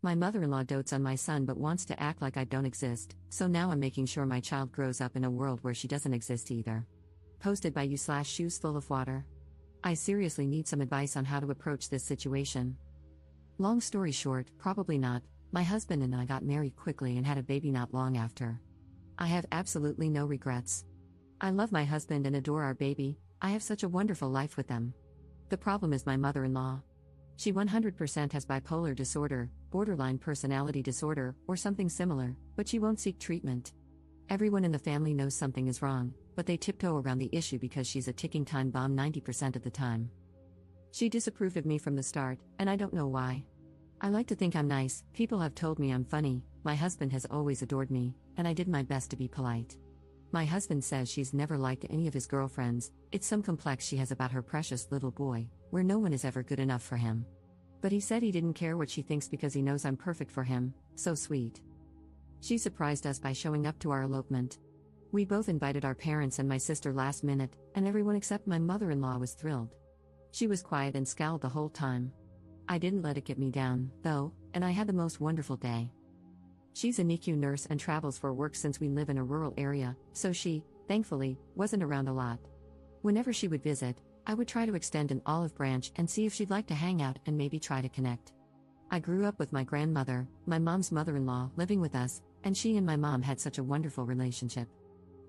My mother-in-law dotes on my son but wants to act like I don't exist, so now I'm making sure my child grows up in a world where she doesn't exist either. Posted by you/shoes full of water. I seriously need some advice on how to approach this situation. Long story short, probably not. My husband and I got married quickly and had a baby not long after. I have absolutely no regrets. I love my husband and adore our baby. I have such a wonderful life with them. The problem is my mother-in-law. She 100% has bipolar disorder, borderline personality disorder, or something similar, but she won't seek treatment. Everyone in the family knows something is wrong, but they tiptoe around the issue because she's a ticking time bomb 90% of the time. She disapproved of me from the start, and I don't know why. I like to think I'm nice, people have told me I'm funny, my husband has always adored me, and I did my best to be polite. My husband says she's never liked any of his girlfriends, it's some complex she has about her precious little boy, where no one is ever good enough for him. But he said he didn't care what she thinks because he knows I'm perfect for him, so sweet. She surprised us by showing up to our elopement. We both invited our parents and my sister last minute, and everyone except my mother-in-law was thrilled. She was quiet and scowled the whole time. I didn't let it get me down, though, and I had the most wonderful day. She's a NICU nurse and travels for work since we live in a rural area, so she, thankfully, wasn't around a lot. Whenever she would visit, I would try to extend an olive branch and see if she'd like to hang out and maybe try to connect. I grew up with my grandmother, my mom's mother-in-law, living with us, and she and my mom had such a wonderful relationship.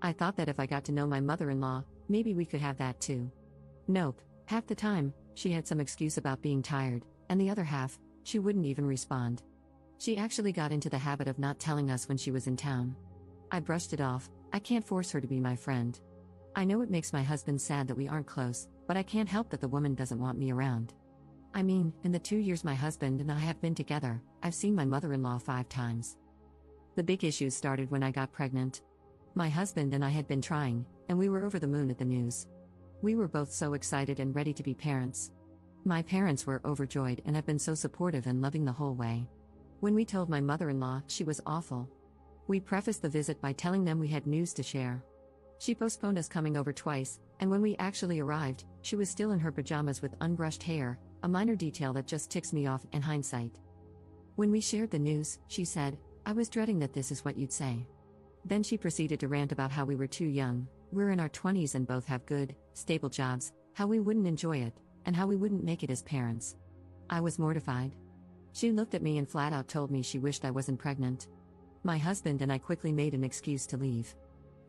I thought that if I got to know my mother-in-law, maybe we could have that too. Nope, half the time, she had some excuse about being tired, and the other half, she wouldn't even respond. She actually got into the habit of not telling us when she was in town. I brushed it off, I can't force her to be my friend. I know it makes my husband sad that we aren't close, but I can't help that the woman doesn't want me around. I mean, in the 2 years my husband and I have been together, I've seen my mother-in-law 5 times. The big issues started when I got pregnant. My husband and I had been trying, and we were over the moon at the news. We were both so excited and ready to be parents. My parents were overjoyed and have been so supportive and loving the whole way. When we told my mother-in-law, she was awful. We prefaced the visit by telling them we had news to share. She postponed us coming over twice, and when we actually arrived, she was still in her pajamas with unbrushed hair, a minor detail that just ticks me off in hindsight. When we shared the news, she said, "I was dreading that this is what you'd say." Then she proceeded to rant about how we were too young, we're in our 20s and both have good, stable jobs, how we wouldn't enjoy it, and how we wouldn't make it as parents. I was mortified. She looked at me and flat out told me she wished I wasn't pregnant. My husband and I quickly made an excuse to leave.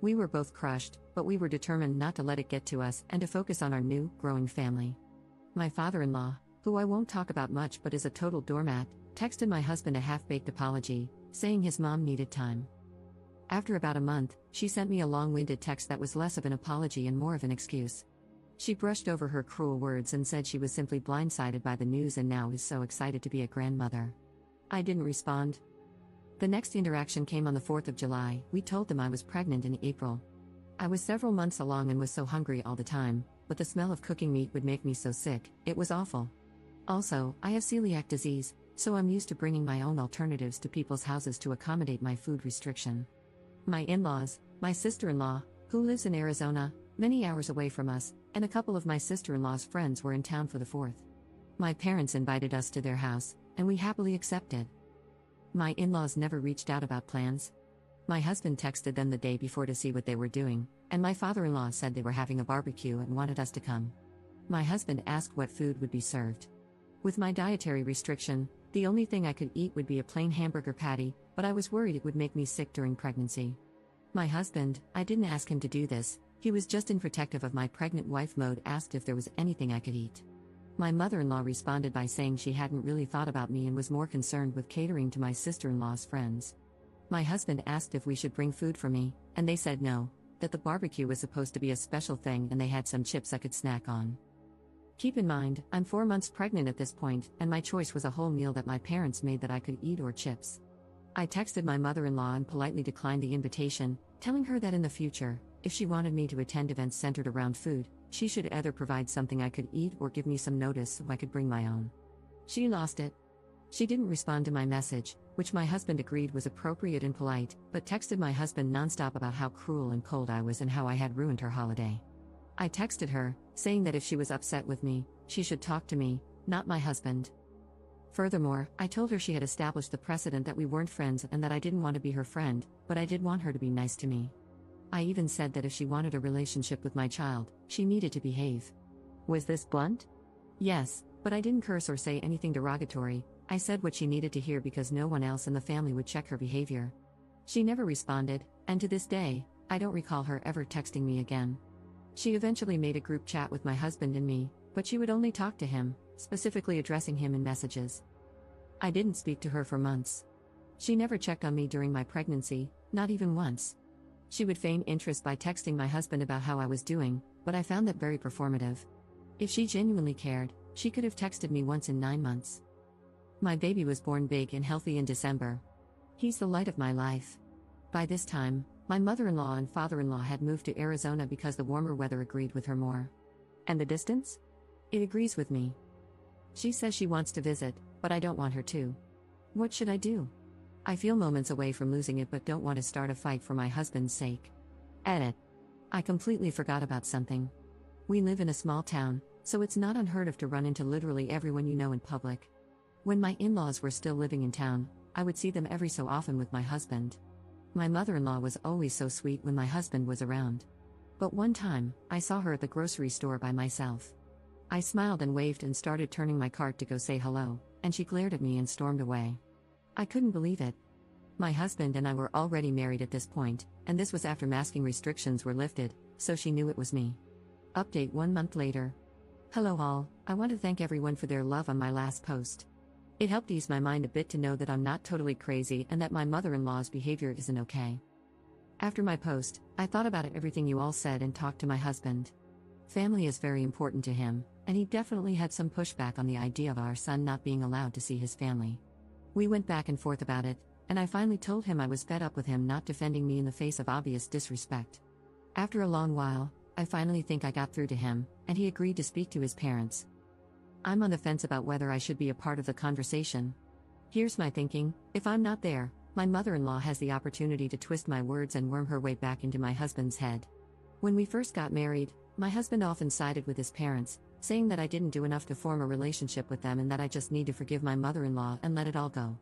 We were both crushed, but we were determined not to let it get to us and to focus on our new, growing family. My father-in-law, who I won't talk about much but is a total doormat, texted my husband a half-baked apology, saying his mom needed time. After about a month, she sent me a long-winded text that was less of an apology and more of an excuse. She brushed over her cruel words and said she was simply blindsided by the news and now is so excited to be a grandmother. I didn't respond. The next interaction came on the 4th of July. We told them I was pregnant in April. I was several months along and was so hungry all the time, but the smell of cooking meat would make me so sick, it was awful. Also, I have celiac disease, so I'm used to bringing my own alternatives to people's houses to accommodate my food restriction. My in-laws, my sister-in-law, who lives in Arizona, many hours away from us, and a couple of my sister-in-law's friends were in town for the 4th. My parents invited us to their house, and we happily accepted. My in-laws never reached out about plans. My husband texted them the day before to see what they were doing, and my father-in-law said they were having a barbecue and wanted us to come. My husband asked what food would be served. With my dietary restriction, the only thing I could eat would be a plain hamburger patty, but I was worried it would make me sick during pregnancy. My husband, I didn't ask him to do this, he was just in protective of my pregnant wife mode, asked if there was anything I could eat. My mother-in-law responded by saying she hadn't really thought about me and was more concerned with catering to my sister-in-law's friends. My husband asked if we should bring food for me, and they said no, that the barbecue was supposed to be a special thing and they had some chips I could snack on. Keep in mind, I'm 4 months pregnant at this point, and my choice was a whole meal that my parents made that I could eat or chips. I texted my mother-in-law and politely declined the invitation, telling her that in the future, if she wanted me to attend events centered around food, she should either provide something I could eat or give me some notice so I could bring my own. She lost it. She didn't respond to my message, which my husband agreed was appropriate and polite, but texted my husband nonstop about how cruel and cold I was and how I had ruined her holiday. I texted her, saying that if she was upset with me, she should talk to me, not my husband. Furthermore, I told her she had established the precedent that we weren't friends and that I didn't want to be her friend, but I did want her to be nice to me. I even said that if she wanted a relationship with my child, she needed to behave. Was this blunt? Yes, but I didn't curse or say anything derogatory. I said what she needed to hear because no one else in the family would check her behavior. She never responded, and to this day, I don't recall her ever texting me again. She eventually made a group chat with my husband and me, but she would only talk to him, specifically addressing him in messages. I didn't speak to her for months. She never checked on me during my pregnancy, not even once. She would feign interest by texting my husband about how I was doing, but I found that very performative. If she genuinely cared, she could have texted me once in 9 months. My baby was born big and healthy in December. He's the light of my life. By this time, my mother-in-law and father-in-law had moved to Arizona because the warmer weather agreed with her more. And the distance? It agrees with me. She says she wants to visit, but I don't want her to. What should I do? I feel moments away from losing it but don't want to start a fight for my husband's sake. Edit. I completely forgot about something. We live in a small town, so it's not unheard of to run into literally everyone you know in public. When my in-laws were still living in town, I would see them every so often with my husband. My mother-in-law was always so sweet when my husband was around. But one time, I saw her at the grocery store by myself. I smiled and waved and started turning my cart to go say hello, and she glared at me and stormed away. I couldn't believe it. My husband and I were already married at this point, and this was after masking restrictions were lifted, so she knew it was me. Update 1 month later. Hello all, I want to thank everyone for their love on my last post. It helped ease my mind a bit to know that I'm not totally crazy and that my mother-in-law's behavior isn't okay. After my post, I thought about everything you all said and talked to my husband. Family is very important to him, and he definitely had some pushback on the idea of our son not being allowed to see his family. We went back and forth about it, and I finally told him I was fed up with him not defending me in the face of obvious disrespect. After a long while, I finally think I got through to him, and he agreed to speak to his parents. I'm on the fence about whether I should be a part of the conversation. Here's my thinking: if I'm not there, my mother-in-law has the opportunity to twist my words and worm her way back into my husband's head. When we first got married, my husband often sided with his parents, saying that I didn't do enough to form a relationship with them and that I just need to forgive my mother-in-law and let it all go.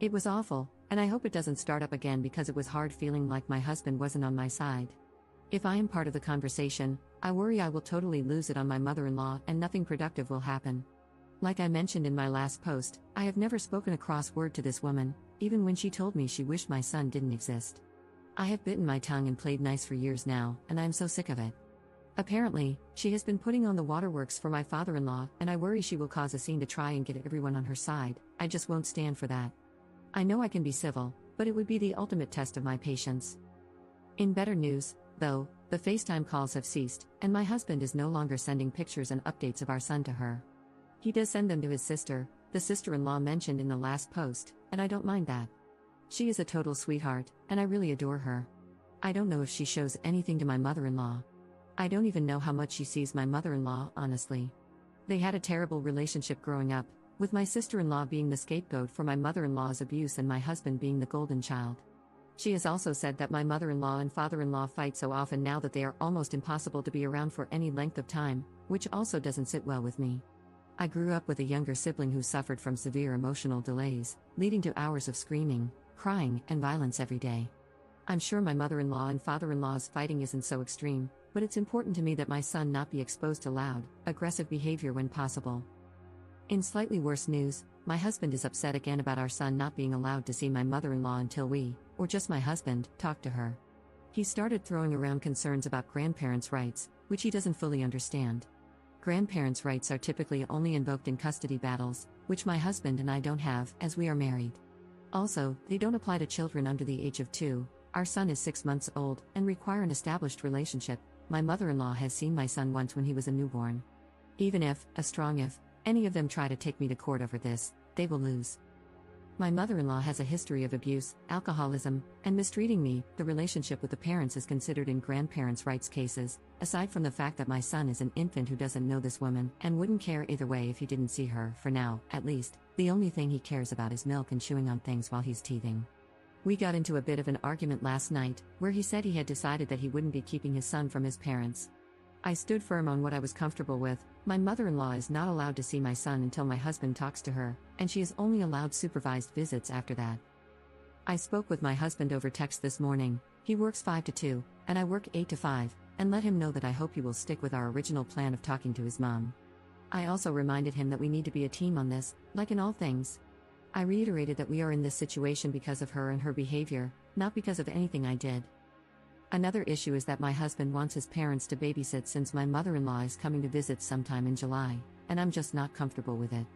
It was awful, and I hope it doesn't start up again because it was hard feeling like my husband wasn't on my side. If I am part of the conversation, I worry I will totally lose it on my mother-in-law and nothing productive will happen. Like I mentioned in my last post, I have never spoken a cross word to this woman, even when she told me she wished my son didn't exist. I have bitten my tongue and played nice for years now, and I am so sick of it. Apparently, she has been putting on the waterworks for my father-in-law, and I worry she will cause a scene to try and get everyone on her side. I just won't stand for that. I know I can be civil, but it would be the ultimate test of my patience. In better news, though, the FaceTime calls have ceased, and my husband is no longer sending pictures and updates of our son to her. He does send them to his sister, the sister-in-law mentioned in the last post, and I don't mind that. She is a total sweetheart, and I really adore her. I don't know if she shows anything to my mother-in-law. I don't even know how much she sees my mother-in-law, honestly. They had a terrible relationship growing up, with my sister-in-law being the scapegoat for my mother-in-law's abuse and my husband being the golden child. She has also said that my mother-in-law and father-in-law fight so often now that they are almost impossible to be around for any length of time, which also doesn't sit well with me. I grew up with a younger sibling who suffered from severe emotional delays, leading to hours of screaming, crying, and violence every day. I'm sure my mother-in-law and father-in-law's fighting isn't so extreme, but it's important to me that my son not be exposed to loud, aggressive behavior when possible. In slightly worse news, my husband is upset again about our son not being allowed to see my mother-in-law until we, or just my husband, talk to her. He started throwing around concerns about grandparents' rights, which he doesn't fully understand. Grandparents' rights are typically only invoked in custody battles, which my husband and I don't have, as we are married. Also, they don't apply to children under the age of 2. Our son is 6 months old, and require an established relationship. My mother-in-law has seen my son once when he was a newborn. Even if, a strong if, any of them try to take me to court over this, they will lose. My mother-in-law has a history of abuse, alcoholism, and mistreating me. The relationship with the parents is considered in grandparents' rights cases, aside from the fact that my son is an infant who doesn't know this woman and wouldn't care either way if he didn't see her. For now, at least, the only thing he cares about is milk and chewing on things while he's teething. We got into a bit of an argument last night, where he said he had decided that he wouldn't be keeping his son from his parents. I stood firm on what I was comfortable with. My mother-in-law is not allowed to see my son until my husband talks to her, and she is only allowed supervised visits after that. I spoke with my husband over text this morning. He works 5 to 2, and I work 8 to 5, and let him know that I hope he will stick with our original plan of talking to his mom. I also reminded him that we need to be a team on this, like in all things. I reiterated that we are in this situation because of her and her behavior, not because of anything I did. Another issue is that my husband wants his parents to babysit since my mother-in-law is coming to visit sometime in July, and I'm just not comfortable with it.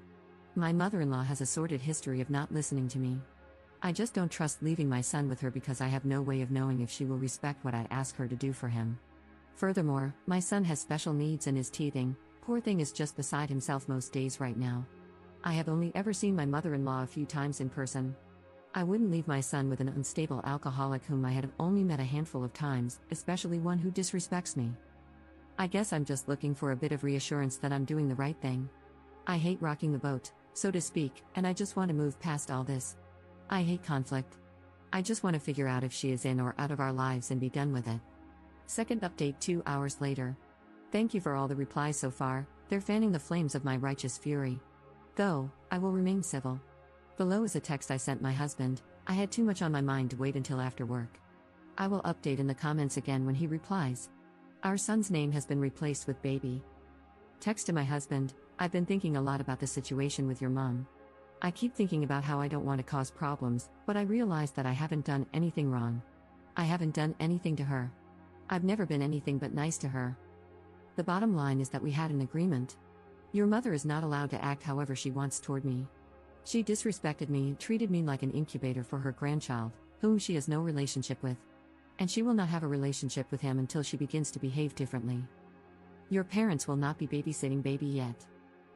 My mother-in-law has a sordid history of not listening to me. I just don't trust leaving my son with her because I have no way of knowing if she will respect what I ask her to do for him. Furthermore, my son has special needs and is teething. Poor thing is just beside himself most days right now. I have only ever seen my mother-in-law a few times in person. I wouldn't leave my son with an unstable alcoholic whom I had only met a handful of times, especially one who disrespects me. I guess I'm just looking for a bit of reassurance that I'm doing the right thing. I hate rocking the boat, so to speak, and I just want to move past all this. I hate conflict. I just want to figure out if she is in or out of our lives and be done with it. Second update 2 hours later. Thank you for all the replies so far, they're fanning the flames of my righteous fury. Though, I will remain civil. Below is a text I sent my husband. I had too much on my mind to wait until after work. I will update in the comments again when he replies. Our son's name has been replaced with baby. Text to my husband, I've been thinking a lot about the situation with your mom. I keep thinking about how I don't want to cause problems, but I realize that I haven't done anything wrong. I haven't done anything to her. I've never been anything but nice to her. The bottom line is that we had an agreement. Your mother is not allowed to act however she wants toward me. She disrespected me and treated me like an incubator for her grandchild, whom she has no relationship with. And she will not have a relationship with him until she begins to behave differently. Your parents will not be babysitting baby yet.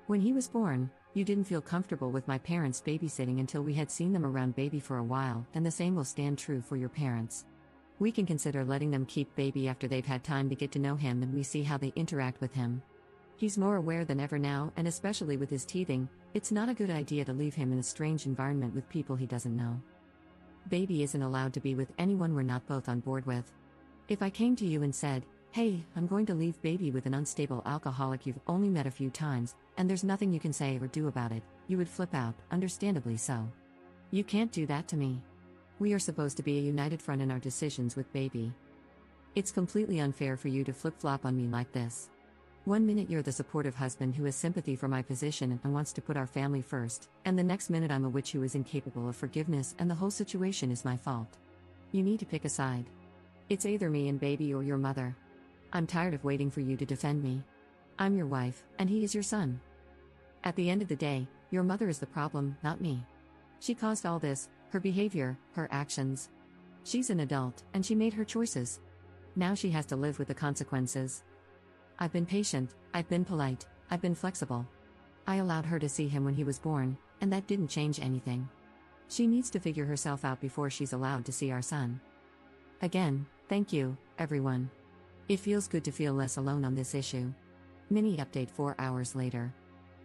When he was born, you didn't feel comfortable with my parents babysitting until we had seen them around baby for a while, and the same will stand true for your parents. We can consider letting them keep baby after they've had time to get to know him and we see how they interact with him. He's more aware than ever now, and especially with his teething, it's not a good idea to leave him in a strange environment with people he doesn't know. Baby isn't allowed to be with anyone we're not both on board with. If I came to you and said, hey, I'm going to leave baby with an unstable alcoholic you've only met a few times, and there's nothing you can say or do about it, you would flip out, understandably so. You can't do that to me. We are supposed to be a united front in our decisions with baby. It's completely unfair for you to flip-flop on me like this. 1 minute you're the supportive husband who has sympathy for my position and wants to put our family first, and the next minute I'm a witch who is incapable of forgiveness and the whole situation is my fault. You need to pick a side. It's either me and baby or your mother. I'm tired of waiting for you to defend me. I'm your wife, and he is your son. At the end of the day, your mother is the problem, not me. She caused all this, her behavior, her actions. She's an adult, and she made her choices. Now she has to live with the consequences. I've been patient, I've been polite, I've been flexible. I allowed her to see him when he was born, and that didn't change anything. She needs to figure herself out before she's allowed to see our son. Again, thank you, everyone. It feels good to feel less alone on this issue. Mini update 4 hours later.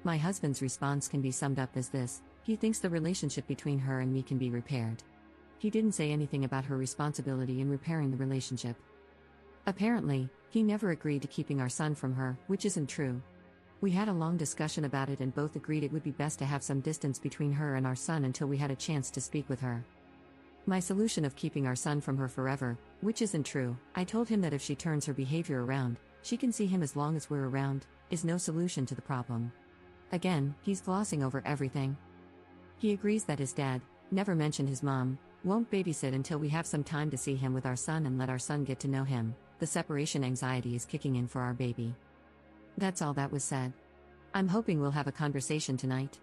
My husband's response can be summed up as this: he thinks the relationship between her and me can be repaired. He didn't say anything about her responsibility in repairing the relationship. Apparently, he never agreed to keeping our son from her, which isn't true. We had a long discussion about it and both agreed it would be best to have some distance between her and our son until we had a chance to speak with her. My solution of keeping our son from her forever, which isn't true, I told him that if she turns her behavior around, she can see him as long as we're around, is no solution to the problem. Again, he's glossing over everything. He agrees that his dad, never mentioned his mom, won't babysit until we have some time to see him with our son and let our son get to know him. The separation anxiety is kicking in for our baby. That's all that was said. I'm hoping we'll have a conversation tonight.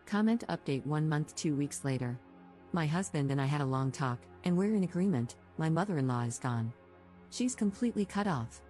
Comment update 1 month 2 weeks later. My husband and I had a long talk, and we're in agreement. My mother-in-law is gone. She's completely cut off.